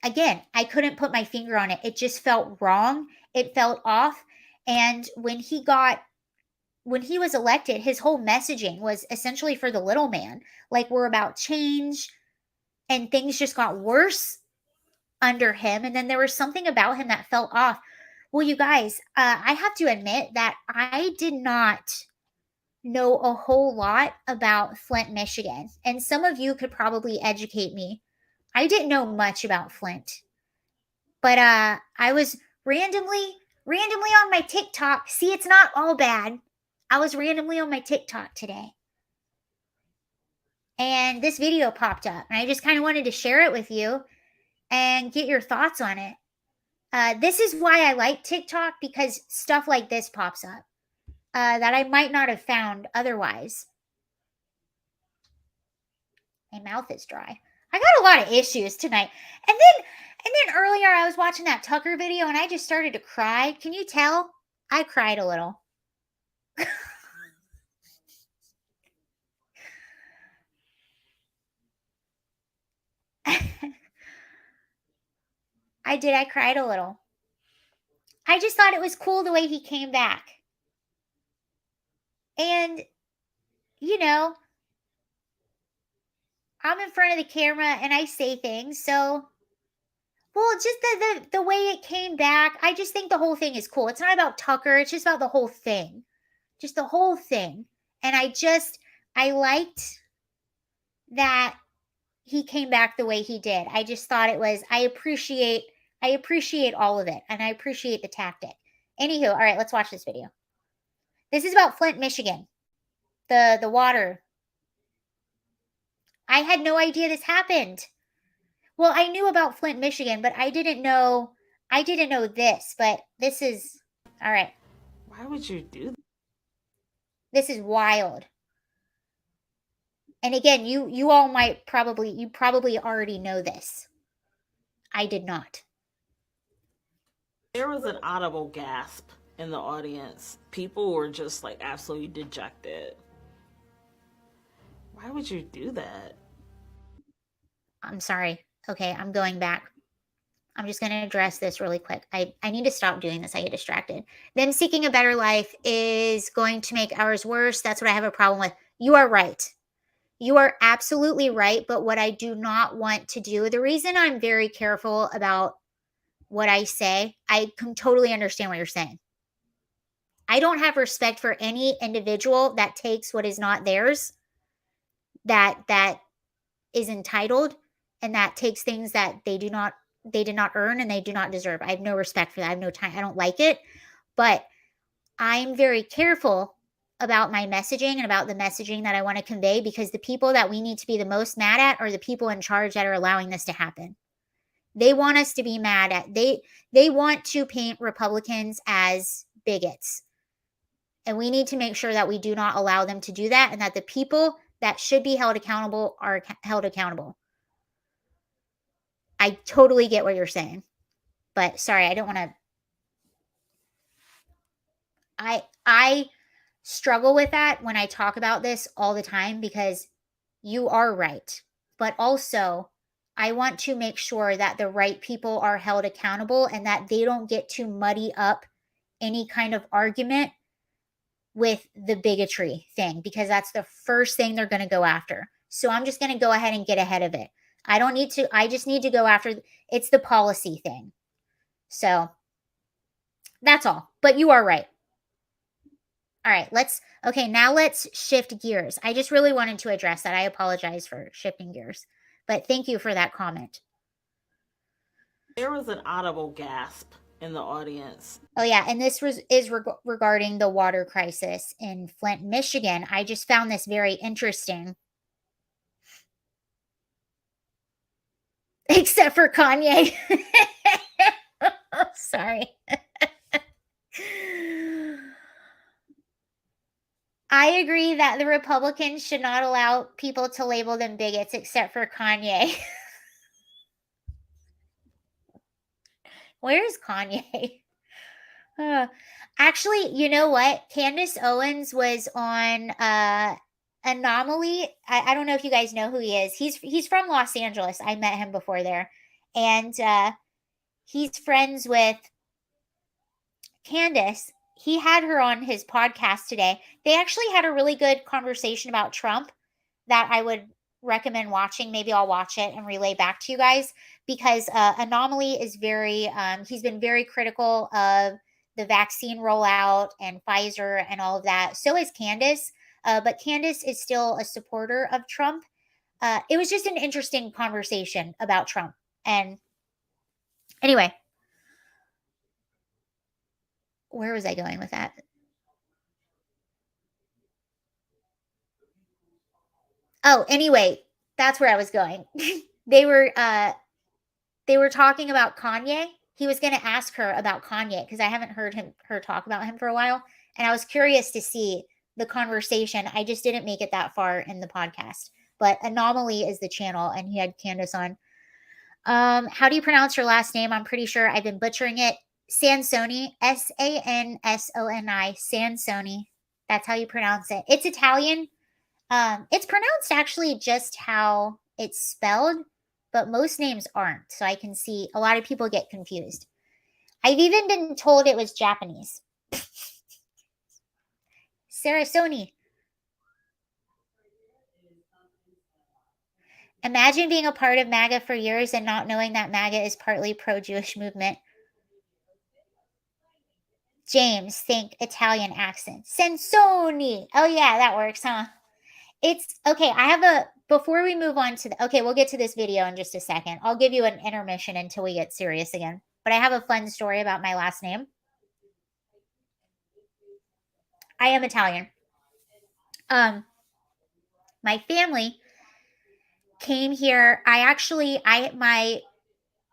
again, I couldn't put my finger on it. It just felt wrong. It felt off. And when he was elected, his whole messaging was essentially for the little man. Like, we're about change. And things just got worse under him. And then there was something about him that felt off. Well, you guys, I have to admit that I did not know a whole lot about Flint, Michigan. And some of you could probably educate me. I didn't know much about Flint. But I was randomly on my TikTok. See, it's not all bad. I was randomly on my TikTok today. And this video popped up. And I just kind of wanted to share it with you and get your thoughts on it. This is why I like TikTok, because stuff like this pops up that I might not have found otherwise. My mouth is dry. I got a lot of issues tonight. And then earlier I was watching that Tucker video and I just started to cry. Can you tell? I cried a little. I cried a little. I just thought it was cool the way he came back. And, you know, I'm in front of the camera and I say things. So, well, just the way it came back, I just think the whole thing is cool. It's not about Tucker. It's just about the whole thing. Just the whole thing. And I liked that he came back the way he did. I just thought I appreciate all of it. And I appreciate the tactic. Anywho, all right, let's watch this video. This is about Flint, Michigan. The water. I had no idea this happened. Well, I knew about Flint, Michigan, but I didn't know this, but this is all right. Why would you do that? This is wild. And again, you all probably already know this. I did not. There was an audible gasp in the audience. People were just like absolutely dejected. Why would you do that? I'm sorry. Okay, I'm going back. I'm just going to address this really quick. I need to stop doing this. I get distracted. Them seeking a better life is going to make ours worse. That's what I have a problem with. You are right. You are absolutely right. But what I do not want to do, the reason I'm very careful about what I say, I can totally understand what you're saying. I don't have respect for any individual that takes what is not theirs, that is entitled, and that takes things that they did not earn and they do not deserve. I have no respect for that. I have no time. I don't like it. But I'm very careful about my messaging and about the messaging that I want to convey, because the people that we need to be the most mad at are the people in charge that are allowing this to happen. They want us to be mad at, they want to paint Republicans as bigots. And we need to make sure that we do not allow them to do that, and that the people that should be held accountable are held accountable. I totally get what you're saying. But sorry, I don't want to. I struggle with that when I talk about this all the time, because you are right. But also, I want to make sure that the right people are held accountable and that they don't get to muddy up any kind of argument with the bigotry thing, because that's the first thing they're going to go after. So I'm just going to go ahead and get ahead of it. I just need to go after it's the policy thing. So that's all. But you are right. All right, now let's shift gears. I just really wanted to address that. I apologize for shifting gears, but thank you for that comment. There was an audible gasp in the audience. Oh yeah, and this is regarding the water crisis in Flint, Michigan. I just found this very interesting. Except for Kanye. Sorry. I agree that the Republicans should not allow people to label them bigots except for Kanye. Where's Kanye? Actually, you know what? Candace Owens was on Anomaly. I don't know if you guys know who he is. He's from Los Angeles. I met him before there. And he's friends with Candace. He had her on his podcast today. They actually had a really good conversation about Trump that I would recommend watching. Maybe I'll watch it and relay back to you guys, because Anomaly is he's been very critical of the vaccine rollout and Pfizer and all of that. So is Candace, but Candace is still a supporter of Trump. It was just an interesting conversation about Trump. And anyway, where was I going with that? Oh, anyway, that's where I was going. They were talking about Kanye. He was going to ask her about Kanye because I haven't heard her talk about him for a while, and I was curious to see the conversation. I just didn't make it that far in the podcast. But Anomaly is the channel, and he had Candace on. How do you pronounce your last name? I'm pretty sure I've been butchering it. Sansoni, Sansoni, Sansoni. That's how you pronounce it. It's Italian. It's pronounced actually just how it's spelled, but most names aren't. So I can see a lot of people get confused. I've even been told it was Japanese. Sarasoni. Imagine being a part of MAGA for years and not knowing that MAGA is partly pro-Jewish movement. James, think Italian accent. Sansoni. Oh yeah, that works, huh? It's okay. Before we move on to we'll get to this video in just a second. I'll give you an intermission until we get serious again. But I have a fun story about my last name. I am Italian. My family came here.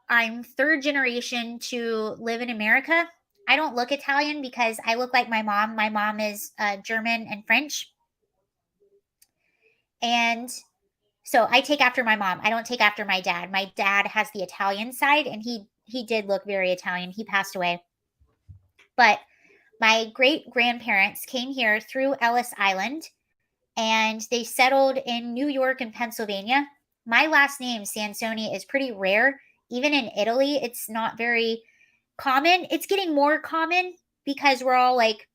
I'm third generation to live in America. I don't look Italian because I look like my mom. My mom is German and French. And so I take after my mom. I don't take after my dad. My dad has the Italian side, and he did look very Italian. He passed away. But my great-grandparents came here through Ellis Island, and they settled in New York and Pennsylvania. My last name, Sansoni, is pretty rare. Even in Italy, it's not very common. It's getting more common because we're all like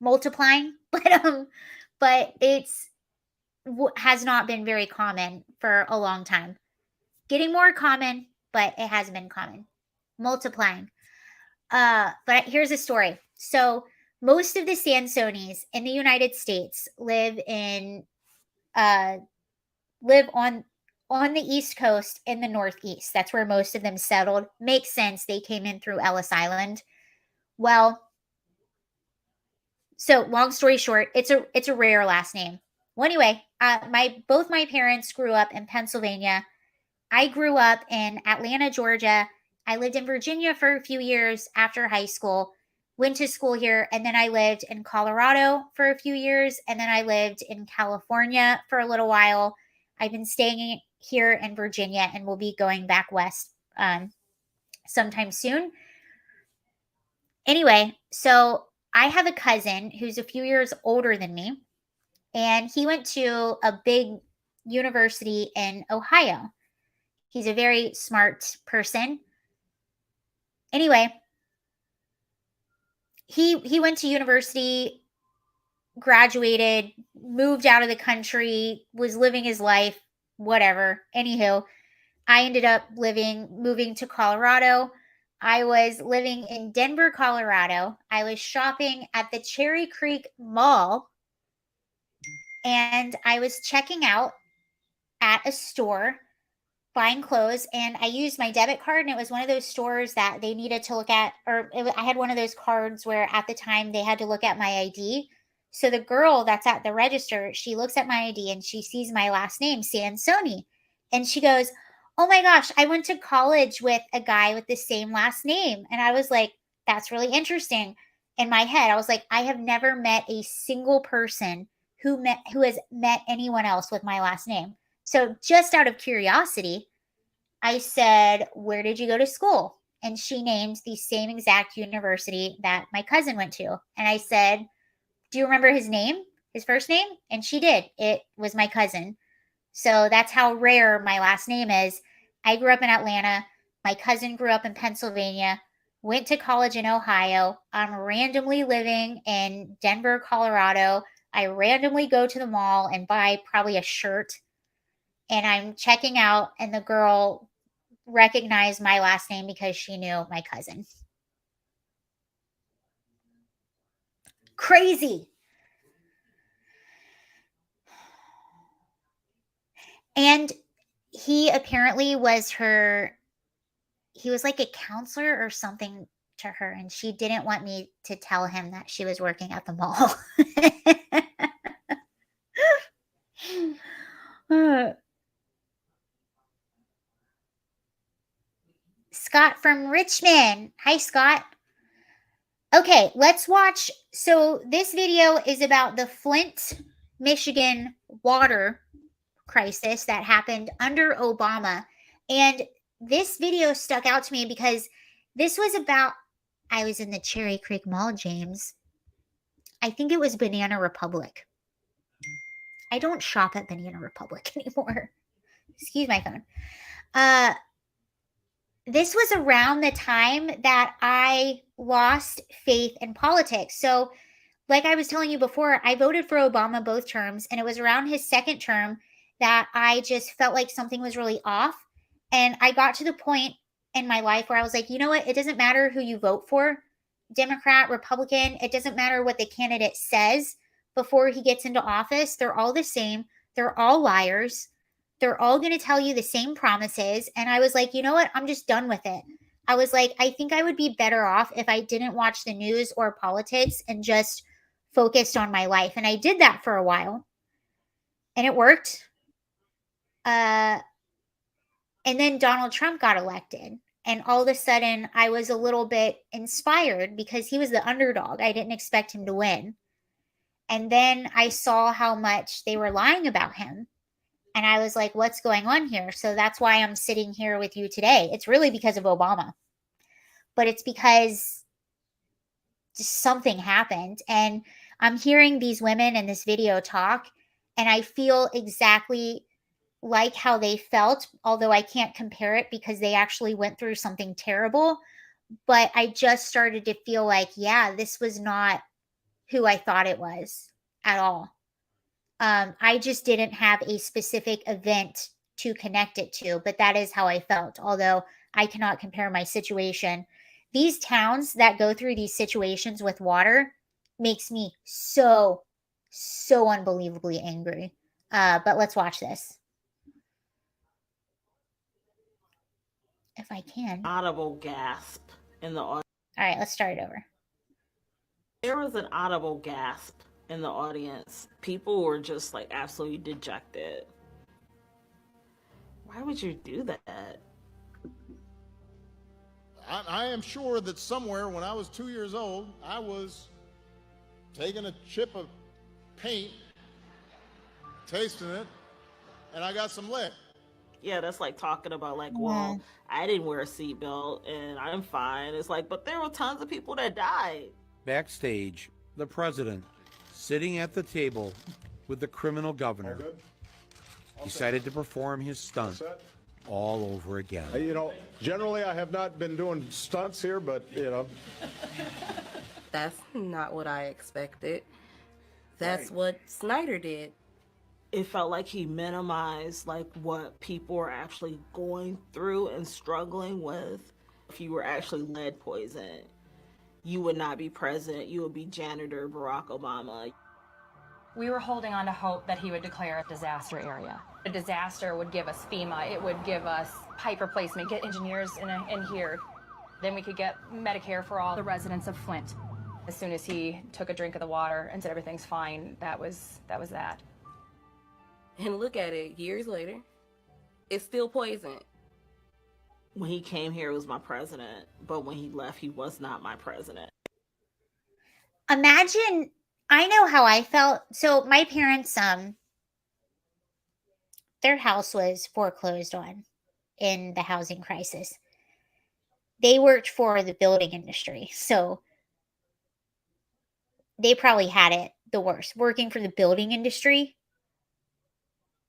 multiplying, but it's has not been very common for a long time. Getting more common, but it hasn't been common. Multiplying. But here's a story. So most of the Sansonis in the United States live on the East Coast in the Northeast. That's where most of them settled. Makes sense. They came in through Ellis Island. Well, so long story short, it's a rare last name. Well, anyway, both my parents grew up in Pennsylvania. I grew up in Atlanta, Georgia. I lived in Virginia for a few years after high school, went to school here, and then I lived in Colorado for a few years, and then I lived in California for a little while. I've been staying here in Virginia and will be going back west sometime soon. Anyway, so I have a cousin who's a few years older than me, and he went to a big university in Ohio. He's a very smart person. Anyway, he went to university, graduated, moved out of the country, was living his life, whatever. Anywho, I ended up moving to Colorado. I was living in Denver, Colorado. I was shopping at the Cherry Creek Mall, and I was checking out at a store buying clothes, and I used my debit card, and it was one of those stores that they needed to look at, I had one of those cards where at the time they had to look at my ID. So the girl that's at the register, she looks at my ID and she sees my last name, Sansoni, and she goes, "Oh my gosh, I went to college with a guy with the same last name." And I was like, that's really interesting. In my head, I was like, I have never met a single person who has met anyone else with my last name. So just out of curiosity, I said, "Where did you go to school?" And she named the same exact university that my cousin went to. And I said, "Do you remember his name, his first name?" And she did. It was my cousin. So that's how rare my last name is. I grew up in Atlanta. My cousin grew up in Pennsylvania, went to college in Ohio. I'm randomly living in Denver, Colorado. I randomly go to the mall and buy probably a shirt, and I'm checking out, and the girl recognized my last name because she knew my cousin. Crazy. And he apparently was he was like a counselor or something to her, and she didn't want me to tell him that she was working at the mall. Scott from Richmond. Hi, Scott. Okay, let's watch. So this video is about the Flint, Michigan water crisis that happened under Obama. And this video stuck out to me because this was about, I was in the Cherry Creek Mall, James. I think it was Banana Republic. I don't shop at Banana Republic anymore. Excuse my phone. This was around the time that I lost faith in politics. So, like I was telling you before, I voted for Obama both terms, and it was around his second term that I just felt like something was really off. And I got to the point in my life where I was like, you know what? It doesn't matter who you vote for, Democrat, Republican. It doesn't matter what the candidate says before he gets into office. They're all the same. They're all liars. They're all going to tell you the same promises. And I was like, you know what? I'm just done with it. I was like, I think I would be better off if I didn't watch the news or politics and just focused on my life. And I did that for a while. And it worked. And then Donald Trump got elected. And all of a sudden, I was a little bit inspired because he was the underdog. I didn't expect him to win. And then I saw how much they were lying about him. And I was like, what's going on here? So that's why I'm sitting here with you today. It's really because of Obama. But it's because just something happened. And I'm hearing these women in this video talk, and I feel exactly like how they felt, although I can't compare it because they actually went through something terrible. But I just started to feel like, yeah, this was not who I thought it was at all. I just didn't have a specific event to connect it to, but that is how I felt, although I cannot compare my situation. These towns that go through these situations with water makes me so unbelievably angry. But let's watch this. If I can. Audible gasp in the audience. All right, let's start it over. There was an audible gasp in the audience. People were just like absolutely dejected. Why would you do that? I am sure that somewhere when I was 2 years old, I was taking a chip of paint, tasting it, and I got some lead. Yeah, that's like talking about like, well, I didn't wear a seatbelt and I'm fine. It's like, but there were tons of people that died. Backstage, the president, sitting at the table with the criminal governor, decided to perform his stunt. all over again. You know, generally I have not been doing stunts here, but, you know. That's not what I expected. That's what Snyder did. It felt like he minimized like what people are actually going through and struggling with. If you were actually lead poisoned, you would not be president. You would be janitor Barack Obama. We were holding on to hope that he would declare a disaster area. A disaster would give us FEMA, it would give us pipe replacement, get engineers in here. Then we could get Medicare for all the residents of Flint. As soon as he took a drink of the water and said everything's fine, that was that. And look at it, years later, it's still poison. When he came here, it was my president, but when he left, he was not my president. Imagine, I know how I felt. So my parents, their house was foreclosed on in the housing crisis. They worked for the building industry, so they probably had it the worst, working for the building industry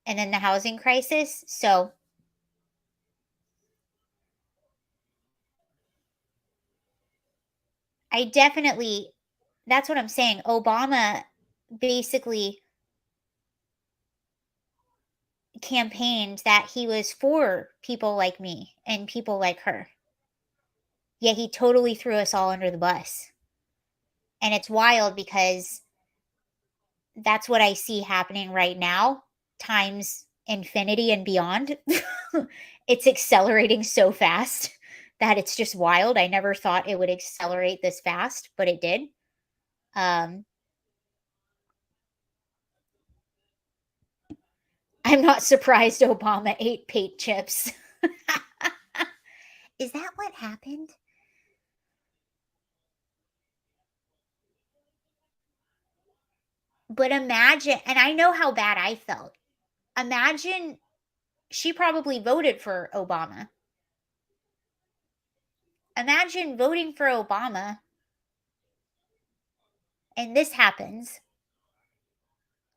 and then the housing crisis. So I definitely, that's what I'm saying. Obama basically campaigned that he was for people like me and people like her. Yet he totally threw us all under the bus. And it's wild because that's what I see happening right now, times infinity and beyond. It's accelerating so fast that it's just wild. I never thought it would accelerate this fast, but it did. I'm not surprised Obama ate paint chips. Is that what happened? But imagine, and I know how bad I felt. Imagine she probably voted for Obama. Imagine voting for Obama and this happens.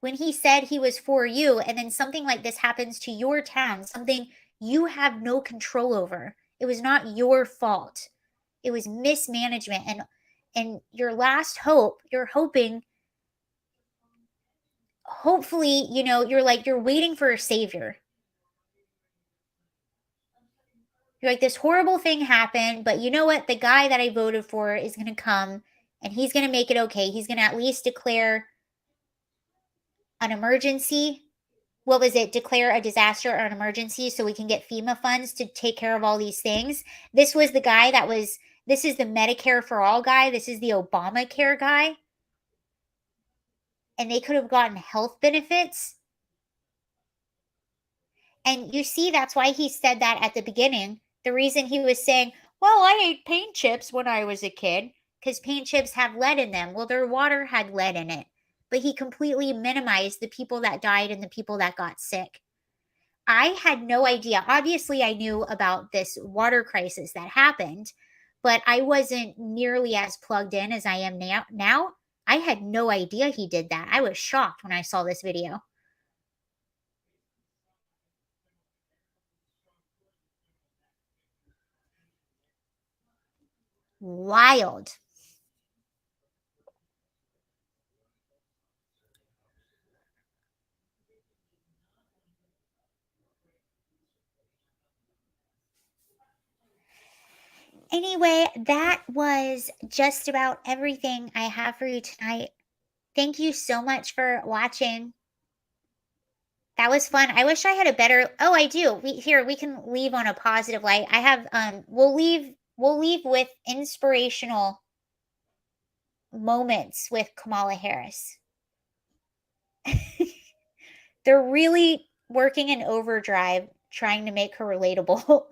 When he said he was for you, and then something like this happens to your town, something you have no control over. It was not your fault. It was mismanagement. And your last hope, you're hoping, hopefully, you know, you're waiting for a savior. You're like, this horrible thing happened, but you know what? The guy that I voted for is going to come and he's going to make it okay. He's going to at least declare an emergency. What was it? Declare a disaster or an emergency so we can get FEMA funds to take care of all these things. This was the guy this is the Medicare for all guy. This is the Obamacare guy. And they could have gotten health benefits. And you see, that's why he said that at the beginning. The reason he was saying, well, I ate paint chips when I was a kid, because paint chips have lead in them. Well, their water had lead in it. But he completely minimized the people that died and the people that got sick. I had no idea. Obviously, I knew about this water crisis that happened, but I wasn't nearly as plugged in as I am now. I had no idea he did that. I was shocked when I saw this video. Wild. Anyway, that was just about everything I have for you tonight. Thank you so much for watching. That was fun. I wish I had a better, oh, I do. We can leave on a positive light. I have, we'll leave with inspirational moments with Kamala Harris. They're really working in overdrive trying to make her relatable.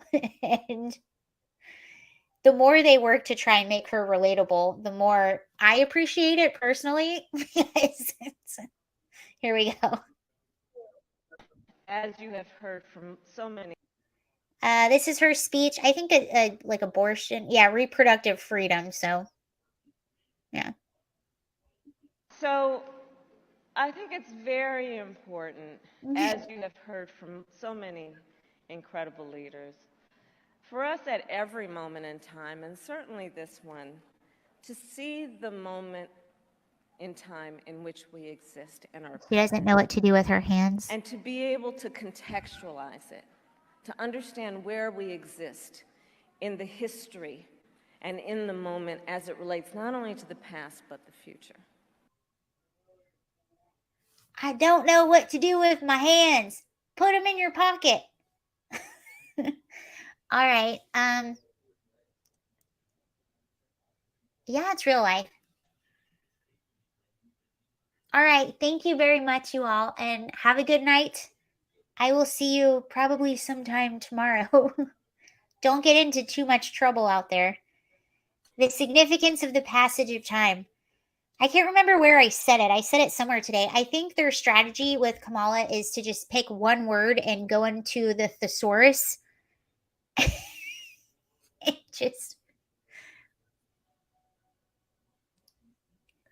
And the more they work to try and make her relatable, the more I appreciate it personally. Here we go. As you have heard from so many. This is her speech. I think like abortion. Yeah, reproductive freedom. So, yeah. So, I think it's very important, as you have heard from so many incredible leaders. For us at every moment in time, and certainly this one, to see the moment in time in which we exist and are She doesn't know what to do with her hands. and to be able to contextualize it, to understand where we exist in the history and in the moment as it relates not only to the past but the future. I don't know what to do with my hands. Put them in your pocket. All right. Yeah, it's real life. All right. Thank you very much, you all, and have a good night. I will see you probably sometime tomorrow. Don't get into too much trouble out there. The significance of the passage of time. I can't remember where I said it. I said it somewhere today. I think their strategy with Kamala is to just pick one word and go into the thesaurus.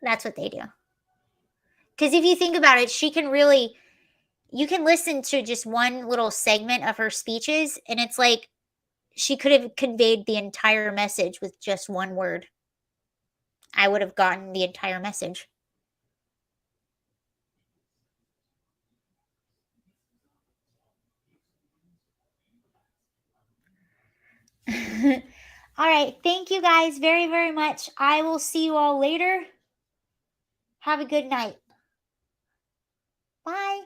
That's what they do. Because if you think about it, she can really, you can listen to just one little segment of her speeches, and it's like she could have conveyed the entire message with just one word. I would have gotten the entire message. All right. Thank you guys very, very much. I will see you all later. Have a good night. Bye.